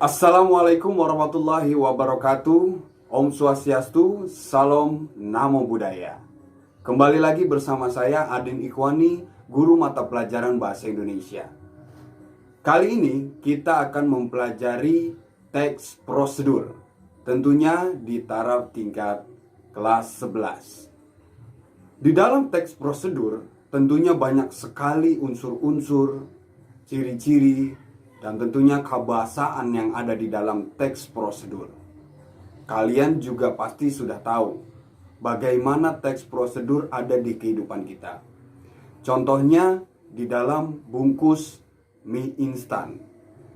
Assalamualaikum warahmatullahi wabarakatuh. Om Swastiastu, Salam Namo Buddhaya. Kembali lagi bersama saya Adin Ikhwani, guru mata pelajaran Bahasa Indonesia. Kali ini kita akan mempelajari teks prosedur, tentunya di taraf tingkat kelas 11. Di dalam teks prosedur tentunya banyak sekali unsur-unsur, ciri-ciri, dan tentunya kebahasaan yang ada di dalam teks prosedur. Kalian juga pasti sudah tahu bagaimana teks prosedur ada di kehidupan kita. Contohnya di dalam bungkus mie instan.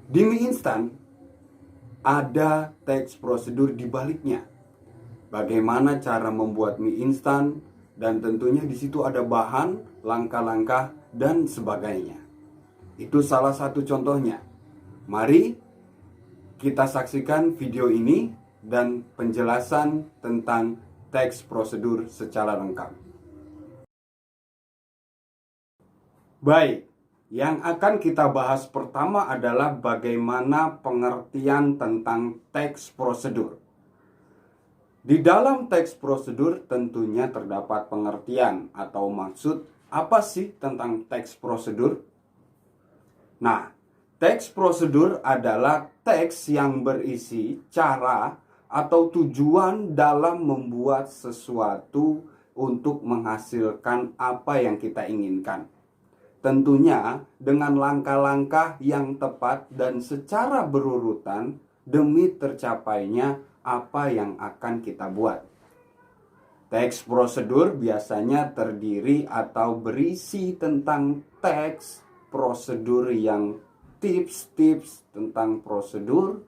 Di mie instan ada teks prosedur di baliknya. Bagaimana cara membuat mie instan, dan tentunya di situ ada bahan, langkah-langkah, dan sebagainya. Itu salah satu contohnya. Mari kita saksikan video ini dan penjelasan tentang teks prosedur secara lengkap. Baik, yang akan kita bahas pertama adalah bagaimana pengertian tentang teks prosedur. Di dalam teks prosedur tentunya terdapat pengertian atau maksud apa sih tentang teks prosedur. Nah, teks prosedur adalah teks yang berisi cara atau tujuan dalam membuat sesuatu untuk menghasilkan apa yang kita inginkan. Tentunya dengan langkah-langkah yang tepat dan secara berurutan demi tercapainya apa yang akan kita buat. Teks prosedur biasanya terdiri atau berisi tentang teks prosedur yang tips-tips tentang prosedur,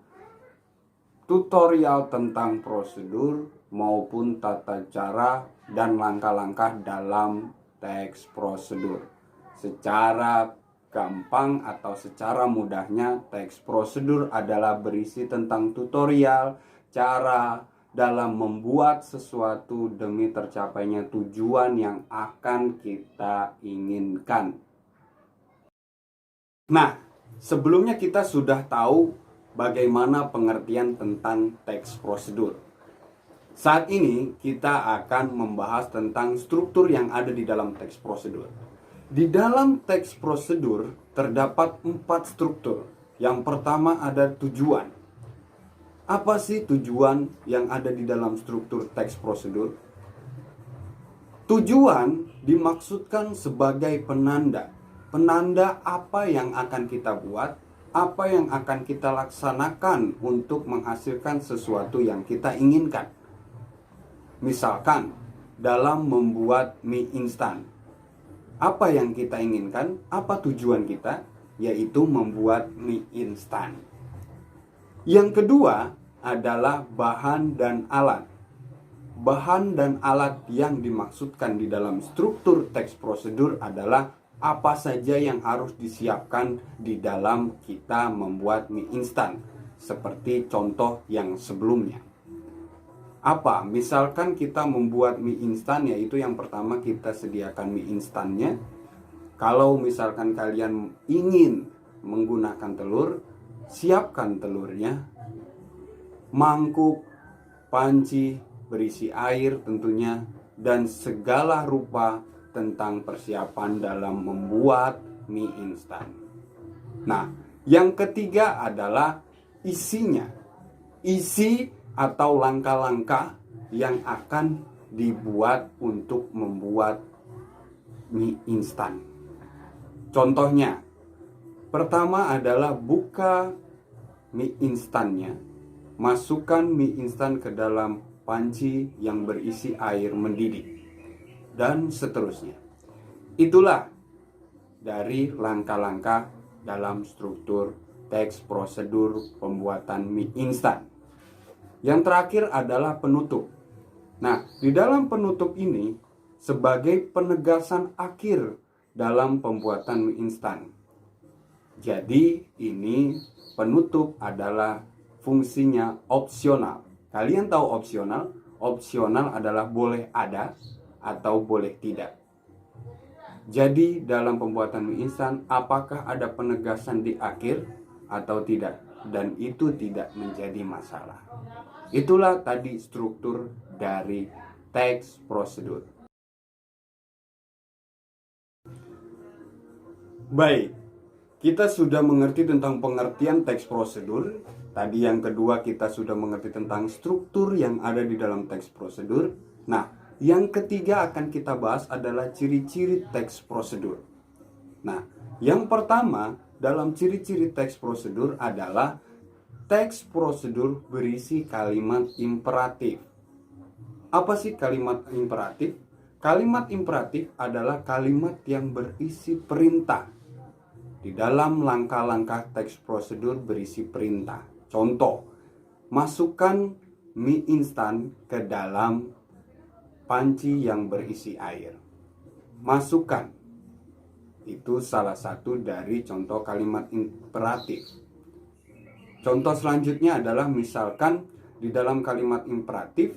tutorial tentang prosedur, maupun tata cara dan langkah-langkah dalam teks prosedur. Secara gampang atau secara mudahnya, teks prosedur adalah berisi tentang tutorial, cara dalam membuat sesuatu demi tercapainya tujuan yang akan kita inginkan. Nah, sebelumnya kita sudah tahu bagaimana pengertian tentang teks prosedur. Saat ini kita akan membahas tentang struktur yang ada di dalam teks prosedur. Di dalam teks prosedur terdapat 4 struktur. Yang pertama ada tujuan. Apa sih tujuan yang ada di dalam struktur teks prosedur? Tujuan dimaksudkan sebagai penanda apa yang akan kita buat, apa yang akan kita laksanakan untuk menghasilkan sesuatu yang kita inginkan. Misalkan, dalam membuat mie instan, apa yang kita inginkan, apa tujuan kita, yaitu membuat mie instan. Yang kedua adalah bahan dan alat. Bahan dan alat yang dimaksudkan di dalam struktur teks prosedur adalah apa saja yang harus disiapkan di dalam kita membuat mie instan, seperti contoh yang sebelumnya. Apa? Misalkan kita membuat mie instan, yaitu yang pertama kita sediakan mie instannya. Kalau misalkan kalian ingin menggunakan telur, siapkan telurnya, mangkuk, panci berisi air tentunya, dan segala rupa tentang persiapan dalam membuat mie instan. Nah, yang ketiga adalah isinya. Isi atau langkah-langkah yang akan dibuat untuk membuat mie instan. Contohnya, pertama adalah buka mie instannya. Masukkan mie instan ke dalam panci yang berisi air mendidih, dan seterusnya. Itulah dari langkah-langkah dalam struktur teks prosedur pembuatan mie instan. Yang terakhir adalah penutup. Nah, di dalam penutup ini sebagai penegasan akhir dalam pembuatan mie instan. Jadi ini penutup adalah fungsinya opsional. Kalian tahu opsional? Opsional adalah boleh ada atau boleh tidak. Jadi dalam pembuatan mie instan, apakah ada penegasan di akhir atau tidak? dan itu tidak menjadi masalah. Itulah tadi struktur dari teks prosedur. Baik, kita sudah mengerti tentang pengertian teks prosedur. Tadi yang kedua kita sudah mengerti tentang struktur yang ada di dalam teks prosedur. Nah, yang ketiga akan kita bahas adalah ciri-ciri teks prosedur. Nah, yang pertama dalam ciri-ciri teks prosedur adalah teks prosedur berisi kalimat imperatif. Apa sih kalimat imperatif? Kalimat imperatif adalah kalimat yang berisi perintah. Di dalam langkah-langkah teks prosedur berisi perintah. Contoh, masukkan mie instan ke dalam panci yang berisi air. Masukkan. Itu salah satu dari contoh kalimat imperatif. Contoh selanjutnya adalah misalkan di dalam kalimat imperatif,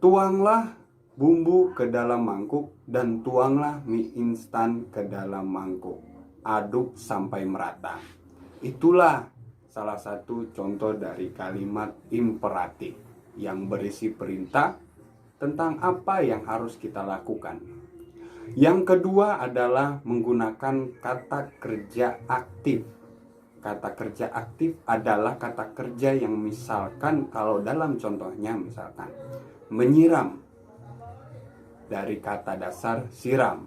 tuanglah bumbu ke dalam mangkuk dan tuanglah mie instan ke dalam mangkuk. Aduk sampai merata. Itulah salah satu contoh dari kalimat imperatif yang berisi perintah tentang apa yang harus kita lakukan. Yang kedua adalah menggunakan kata kerja aktif. Kata kerja aktif adalah kata kerja yang misalkan kalau dalam contohnya misalkan menyiram, dari kata dasar siram.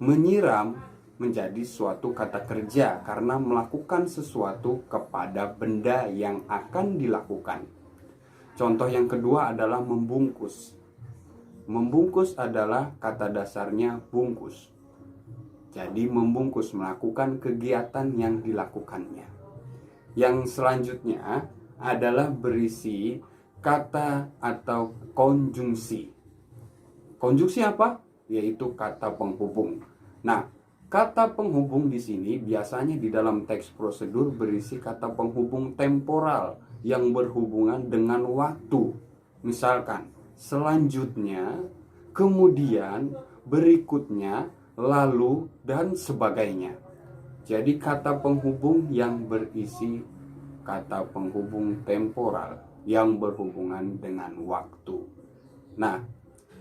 Menyiram menjadi suatu kata kerja karena melakukan sesuatu kepada benda yang akan dilakukan. Contoh yang kedua adalah membungkus. Membungkus adalah kata dasarnya bungkus. Jadi membungkus melakukan kegiatan yang dilakukannya. Yang selanjutnya adalah berisi kata atau konjungsi. Konjungsi apa? Yaitu kata penghubung. Nah, kata penghubung di sini biasanya di dalam teks prosedur berisi kata penghubung temporal yang berhubungan dengan waktu. Misalkan, selanjutnya, kemudian, berikutnya, lalu, dan sebagainya. Jadi kata penghubung yang berisi kata penghubung temporal yang berhubungan dengan waktu. Nah,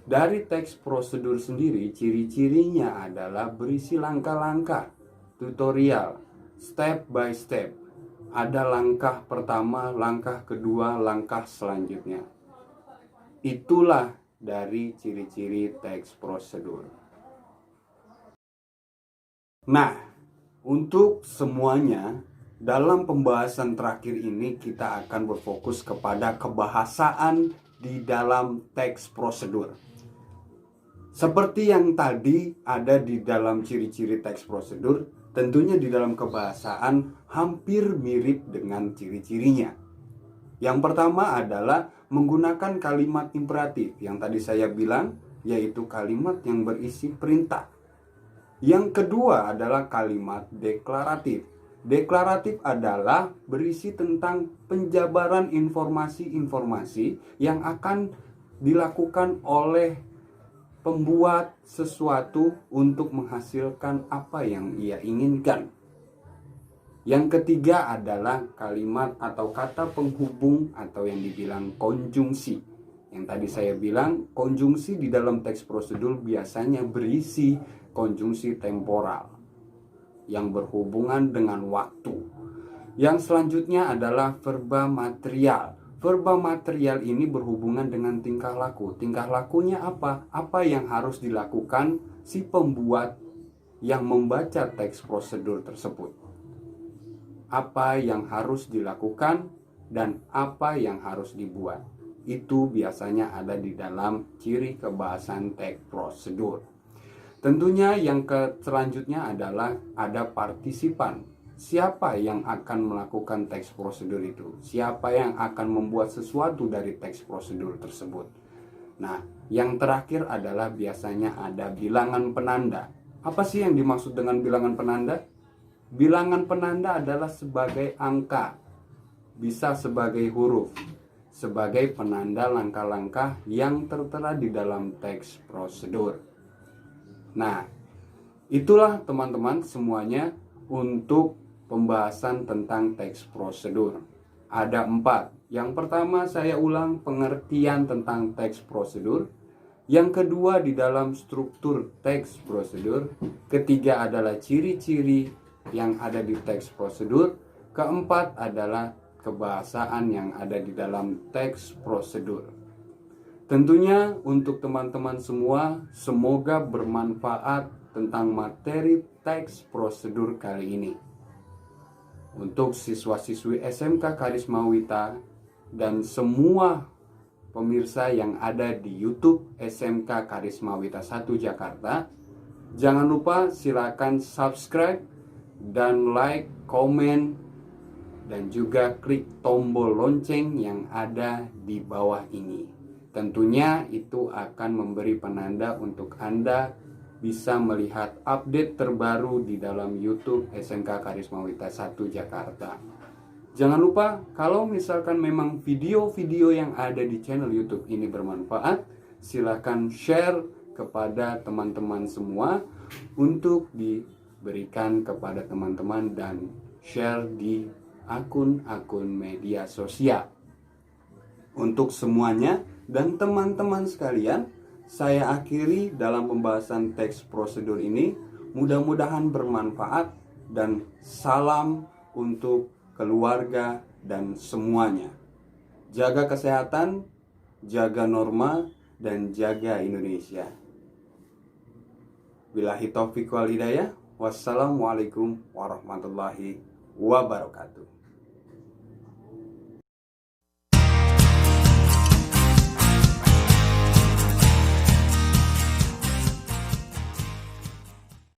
dari teks prosedur sendiri, ciri-cirinya adalah berisi langkah-langkah, tutorial, step by step. Ada langkah pertama, langkah kedua, langkah selanjutnya. Itulah dari ciri-ciri teks prosedur. Nah, untuk semuanya, dalam pembahasan terakhir ini kita akan berfokus kepada kebahasaan di dalam teks prosedur. Seperti yang tadi ada di dalam ciri-ciri teks prosedur, tentunya di dalam kebahasaan hampir mirip dengan ciri-cirinya. Yang pertama adalah menggunakan kalimat imperatif yang tadi saya bilang, yaitu kalimat yang berisi perintah. Yang kedua adalah kalimat deklaratif. Deklaratif adalah berisi tentang penjabaran informasi-informasi yang akan dilakukan oleh pembuat sesuatu untuk menghasilkan apa yang ia inginkan. Yang ketiga adalah kalimat atau kata penghubung atau yang dibilang konjungsi. Yang tadi saya bilang, konjungsi di dalam teks prosedur biasanya berisi konjungsi temporal yang berhubungan dengan waktu. Yang selanjutnya adalah verba material. Verba material ini berhubungan dengan tingkah laku. Tingkah lakunya apa? Apa yang harus dilakukan si pembuat yang membaca teks prosedur tersebut. Apa yang harus dilakukan dan apa yang harus dibuat. Itu biasanya ada di dalam ciri kebahasan teks prosedur. Tentunya yang selanjutnya adalah ada partisipan. Siapa yang akan melakukan teks prosedur itu? Siapa yang akan membuat sesuatu dari teks prosedur tersebut? Nah, yang terakhir adalah biasanya ada bilangan penanda. Apa sih yang dimaksud dengan bilangan penanda? Bilangan penanda adalah sebagai angka, bisa sebagai huruf, sebagai penanda langkah-langkah yang tertera di dalam teks prosedur. Nah, itulah teman-teman semuanya untuk pembahasan tentang teks prosedur. Ada 4. Yang pertama saya ulang pengertian tentang teks prosedur. Yang kedua di dalam struktur teks prosedur. Ketiga adalah ciri-ciri yang ada di teks prosedur. Keempat adalah kebahasaan yang ada di dalam teks prosedur. Tentunya untuk teman-teman semua, semoga bermanfaat tentang materi teks prosedur kali ini. Untuk siswa-siswi SMK Karisma Wita dan semua pemirsa yang ada di YouTube SMK Karisma Wita 1 Jakarta, jangan lupa silakan subscribe dan like, komen, dan juga klik tombol lonceng yang ada di bawah ini. Tentunya itu akan memberi penanda untuk Anda bisa melihat update terbaru di dalam YouTube SMK Karisma Wita 1 Jakarta. Jangan lupa, kalau misalkan memang video-video yang ada di channel YouTube ini bermanfaat, silakan share kepada teman-teman semua untuk diberikan kepada teman-teman dan share di akun-akun media sosial. Untuk semuanya dan teman-teman sekalian, saya akhiri dalam pembahasan teks prosedur ini. Mudah-mudahan bermanfaat dan salam untuk keluarga dan semuanya. Jaga kesehatan, jaga norma, dan jaga Indonesia. Billahi taufiq wal hidayah. Wassalamualaikum warahmatullahi wabarakatuh.